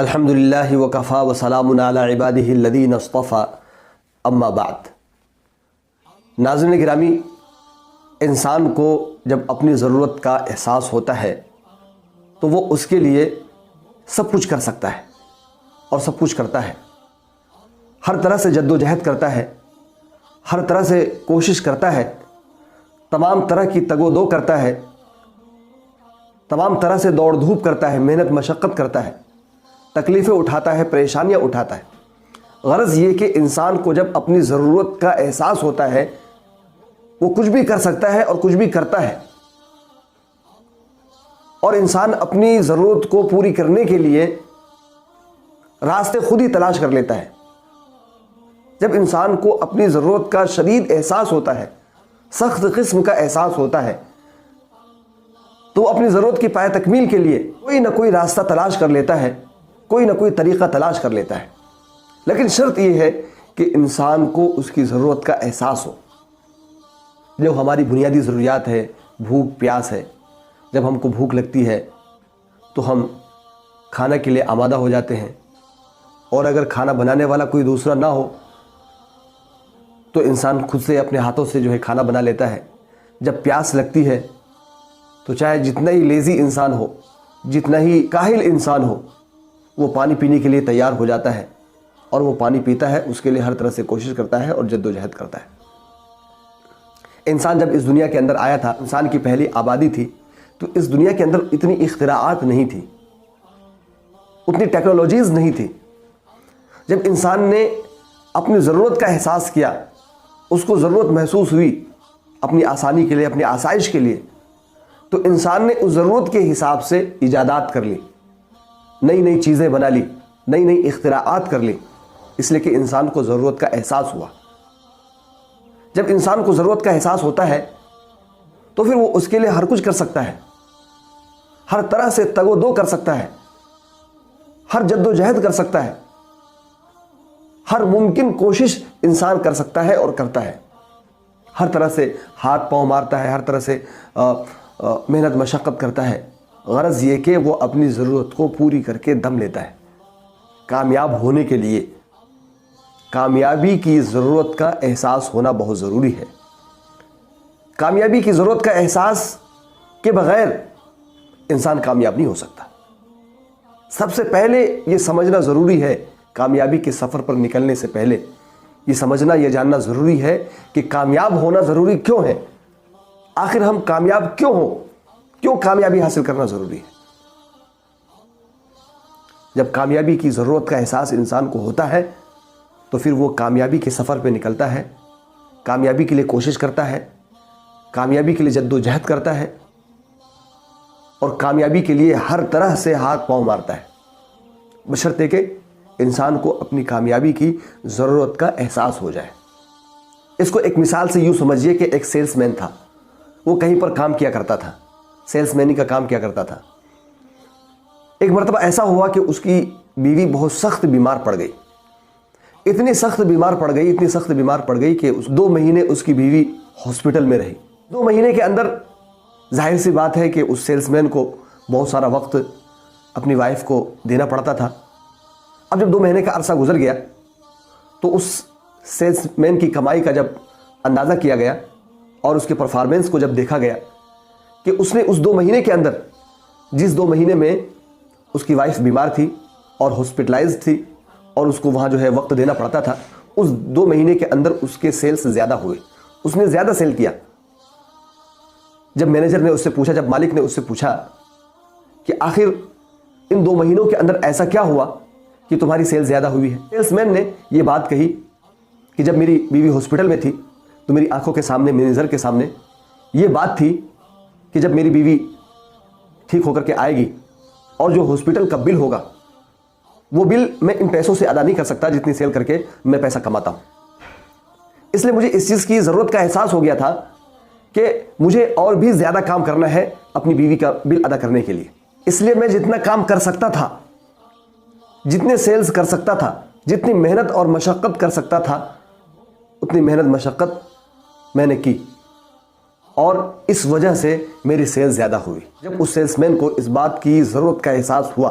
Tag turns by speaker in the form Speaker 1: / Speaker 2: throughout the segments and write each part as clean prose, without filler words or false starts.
Speaker 1: الحمدللہ وکفا وسلام علی عبادہ الذین اصطفیٰ اما بعد۔ ناظرین گرامی، انسان کو جب اپنی ضرورت کا احساس ہوتا ہے تو وہ اس کے لیے سب کچھ کر سکتا ہے اور سب کچھ کرتا ہے، ہر طرح سے جد و جہد کرتا ہے، ہر طرح سے کوشش کرتا ہے، تمام طرح کی تگ و دو کرتا ہے، تمام طرح سے دوڑ دھوپ کرتا ہے، محنت مشقت کرتا ہے، تکلیفیں اٹھاتا ہے، پریشانیاں اٹھاتا ہے۔ غرض یہ کہ انسان کو جب اپنی ضرورت کا احساس ہوتا ہے وہ کچھ بھی کر سکتا ہے اور کچھ بھی کرتا ہے، اور انسان اپنی ضرورت کو پوری کرنے کے لیے راستے خود ہی تلاش کر لیتا ہے۔ جب انسان کو اپنی ضرورت کا شدید احساس ہوتا ہے، سخت قسم کا احساس ہوتا ہے، تو وہ اپنی ضرورت کی پایہ تکمیل کے لیے کوئی نہ کوئی راستہ تلاش کر لیتا ہے، کوئی نہ کوئی طریقہ تلاش کر لیتا ہے۔ لیکن شرط یہ ہے کہ انسان کو اس کی ضرورت کا احساس ہو۔ جو ہماری بنیادی ضروریات ہے، بھوک پیاس ہے، جب ہم کو بھوک لگتی ہے تو ہم کھانا کے لیے آمادہ ہو جاتے ہیں، اور اگر کھانا بنانے والا کوئی دوسرا نہ ہو تو انسان خود سے اپنے ہاتھوں سے کھانا بنا لیتا ہے۔ جب پیاس لگتی ہے تو چاہے جتنا ہی لیزی انسان ہو، جتنا ہی کاہل انسان ہو، وہ پانی پینے کے لیے تیار ہو جاتا ہے، اور وہ پانی پیتا ہے، اس کے لیے ہر طرح سے کوشش کرتا ہے اور جد و جہد کرتا ہے۔ انسان جب اس دنیا کے اندر آیا تھا، انسان کی پہلی آبادی تھی، تو اس دنیا کے اندر اتنی اختراعات نہیں تھی، اتنی ٹیکنالوجیز نہیں تھی۔ جب انسان نے اپنی ضرورت کا احساس کیا، اس کو ضرورت محسوس ہوئی اپنی آسانی کے لیے، اپنی آسائش کے لیے، تو انسان نے اس ضرورت کے حساب سے ایجادات کر لی، نئی نئی چیزیں بنا لی، نئی نئی اختراعات کر لی، اس لیے کہ انسان کو ضرورت کا احساس ہوا۔ جب انسان کو ضرورت کا احساس ہوتا ہے تو پھر وہ اس کے لیے ہر کچھ کر سکتا ہے، ہر طرح سے تگ و دو کر سکتا ہے، ہر جد و جہد کر سکتا ہے، ہر ممکن کوشش انسان کر سکتا ہے اور کرتا ہے، ہر طرح سے ہاتھ پاؤں مارتا ہے، ہر طرح سے محنت مشقت کرتا ہے۔ غرض یہ کہ وہ اپنی ضرورت کو پوری کر کے دم لیتا ہے۔ کامیاب ہونے کے لیے کامیابی کی ضرورت کا احساس ہونا بہت ضروری ہے۔ کامیابی کی ضرورت کا احساس کے بغیر انسان کامیاب نہیں ہو سکتا۔ سب سے پہلے یہ سمجھنا ضروری ہے، کامیابی کے سفر پر نکلنے سے پہلے یہ سمجھنا، یہ جاننا ضروری ہے کہ کامیاب ہونا ضروری کیوں ہے، آخر ہم کامیاب کیوں ہوں، کیوں کامیابی حاصل کرنا ضروری ہے۔ جب کامیابی کی ضرورت کا احساس انسان کو ہوتا ہے تو پھر وہ کامیابی کے سفر پہ نکلتا ہے، کامیابی کے لیے کوشش کرتا ہے، کامیابی کے لیے جد و جہد کرتا ہے، اور کامیابی کے لیے ہر طرح سے ہاتھ پاؤں مارتا ہے، بشرطے کہ انسان کو اپنی کامیابی کی ضرورت کا احساس ہو جائے۔ اس کو ایک مثال سے یوں سمجھیے کہ ایک سیلس مین تھا، وہ کہیں پر کام کیا کرتا تھا، سیلس مینی کا کام کیا کرتا تھا۔ ایک مرتبہ ایسا ہوا کہ اس کی بیوی بہت سخت بیمار پڑ گئی، اتنی سخت بیمار پڑ گئی، اتنی سخت بیمار پڑ گئی کہ 2 مہینے اس کی بیوی ہاسپٹل میں رہی۔ 2 مہینے کے اندر ظاہر سی بات ہے کہ اس سیلس مین کو بہت سارا وقت اپنی وائف کو دینا پڑتا تھا۔ اب جب 2 مہینے کا عرصہ گزر گیا تو اس سیلس مین کی کمائی کا جب اندازہ کیا گیا اور اس کے پرفارمنس کو جب دیکھا گیا کہ اس نے اس 2 مہینے کے اندر، جس 2 مہینے میں اس کی وائف بیمار تھی اور ہاسپٹلائزڈ تھی اور اس کو وہاں وقت دینا پڑتا تھا، اس 2 مہینے کے اندر اس کے سیلز زیادہ ہوئے، اس نے زیادہ سیل کیا۔ جب مینیجر نے اس سے پوچھا، جب مالک نے اس سے پوچھا کہ آخر ان 2 مہینوں کے اندر ایسا کیا ہوا کہ تمہاری سیل زیادہ ہوئی ہے، سیلس مین نے یہ بات کہی کہ جب میری بیوی ہاسپٹل میں تھی تو میری آنکھوں کے سامنے، مینیجر کے سامنے یہ بات تھی کہ جب میری بیوی ٹھیک ہو کر کے آئے گی اور جو ہاسپٹل کا بل ہوگا وہ بل میں ان پیسوں سے ادا نہیں کر سکتا جتنی سیل کر کے میں پیسہ کماتا ہوں، اس لیے مجھے اس چیز کی ضرورت کا احساس ہو گیا تھا کہ مجھے اور بھی زیادہ کام کرنا ہے اپنی بیوی کا بل ادا کرنے کے لیے۔ اس لیے میں جتنا کام کر سکتا تھا، جتنے سیلز کر سکتا تھا، جتنی محنت اور مشقت کر سکتا تھا، اتنی محنت مشقت میں نے کی، اور اس وجہ سے میری سیل زیادہ ہوئی۔ جب اس سیلس مین کو اس بات کی ضرورت کا احساس ہوا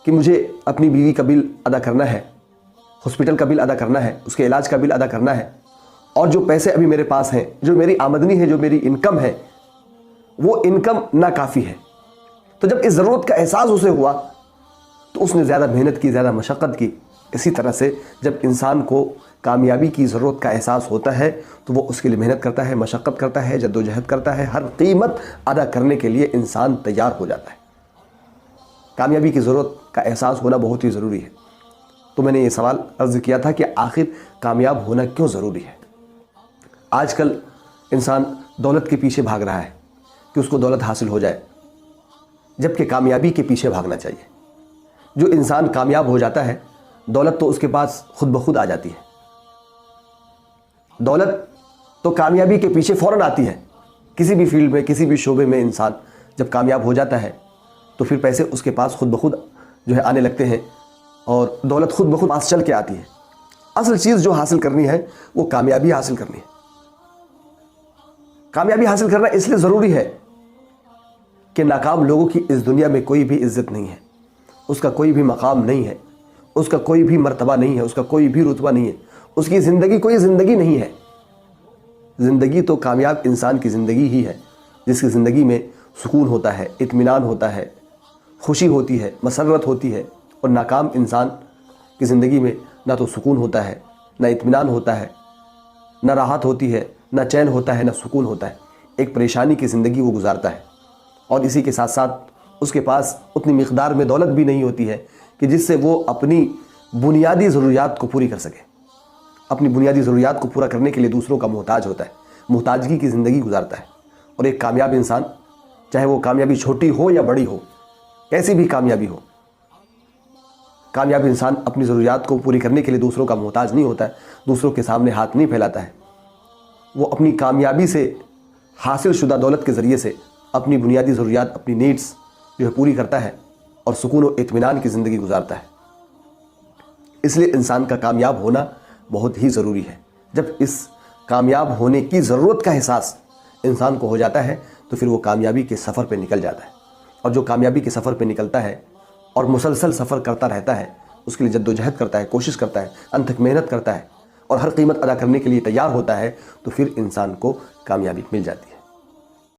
Speaker 1: کہ مجھے اپنی بیوی کا بل ادا کرنا ہے، ہاسپٹل کا بل ادا کرنا ہے، اس کے علاج کا بل ادا کرنا ہے، اور جو پیسے ابھی میرے پاس ہیں، جو میری آمدنی ہے، جو میری انکم ہے، وہ انکم ناکافی ہے۔ تو جب اس ضرورت کا احساس اسے ہوا تو اس نے زیادہ محنت کی، زیادہ مشقت کی۔ اسی طرح سے جب انسان کو کامیابی کی ضرورت کا احساس ہوتا ہے تو وہ اس کے لیے محنت کرتا ہے، مشقت کرتا ہے، جد و جہد کرتا ہے، ہر قیمت ادا کرنے کے لیے انسان تیار ہو جاتا ہے۔ کامیابی کی ضرورت کا احساس ہونا بہت ہی ضروری ہے۔ تو میں نے یہ سوال عرض کیا تھا کہ آخر کامیاب ہونا کیوں ضروری ہے؟ آج کل انسان دولت کے پیچھے بھاگ رہا ہے کہ اس کو دولت حاصل ہو جائے، جبکہ کامیابی کے پیچھے بھاگنا چاہیے۔ جو انسان کامیاب ہو جاتا ہے دولت تو اس کے پاس خود بخود آ جاتی ہے۔ دولت تو کامیابی کے پیچھے فوراً آتی ہے۔ کسی بھی فیلڈ میں، کسی بھی شعبے میں انسان جب کامیاب ہو جاتا ہے تو پھر پیسے اس کے پاس خود بخود آنے لگتے ہیں، اور دولت خود بخود پاس چل کے آتی ہے۔ اصل چیز جو حاصل کرنی ہے وہ کامیابی حاصل کرنی ہے۔ کامیابی حاصل کرنا اس لیے ضروری ہے کہ ناکام لوگوں کی اس دنیا میں کوئی بھی عزت نہیں ہے، اس کا کوئی بھی مقام نہیں ہے، اس کا کوئی بھی مرتبہ نہیں ہے، اس کا کوئی بھی رتبہ نہیں ہے، اس کی زندگی کوئی زندگی نہیں ہے۔ زندگی تو کامیاب انسان کی زندگی ہی ہے، جس کی زندگی میں سکون ہوتا ہے، اطمینان ہوتا ہے، خوشی ہوتی ہے، مسرت ہوتی ہے۔ اور ناکام انسان کی زندگی میں نہ تو سکون ہوتا ہے، نہ اطمینان ہوتا ہے، نہ راحت ہوتی ہے، نہ چین ہوتا ہے، نہ سکون ہوتا ہے۔ ایک پریشانی کی زندگی وہ گزارتا ہے، اور اسی کے ساتھ ساتھ اس کے پاس اتنی مقدار میں دولت بھی نہیں ہوتی ہے کہ جس سے وہ اپنی بنیادی ضروریات کو پوری کر سکے۔ اپنی بنیادی ضروریات کو پورا کرنے کے لیے دوسروں کا محتاج ہوتا ہے، محتاجگی کی زندگی گزارتا ہے۔ اور ایک کامیاب انسان، چاہے وہ کامیابی چھوٹی ہو یا بڑی ہو، کیسی بھی کامیابی ہو، کامیاب انسان اپنی ضروریات کو پوری کرنے کے لیے دوسروں کا محتاج نہیں ہوتا ہے، دوسروں کے سامنے ہاتھ نہیں پھیلاتا ہے۔ وہ اپنی کامیابی سے حاصل شدہ دولت کے ذریعے سے اپنی بنیادی ضروریات، اپنی نیڈز پوری کرتا ہے اور سکون و اطمینان کی زندگی گزارتا ہے۔ اس لیے انسان کا کامیاب ہونا بہت ہی ضروری ہے۔ جب اس کامیاب ہونے کی ضرورت کا احساس انسان کو ہو جاتا ہے تو پھر وہ کامیابی کے سفر پہ نکل جاتا ہے، اور جو کامیابی کے سفر پہ نکلتا ہے اور مسلسل سفر کرتا رہتا ہے، اس کے لیے جد و جہد کرتا ہے، کوشش کرتا ہے، انت تک محنت کرتا ہے، اور ہر قیمت ادا کرنے کے لیے تیار ہوتا ہے، تو پھر انسان کو کامیابی مل جاتی ہے۔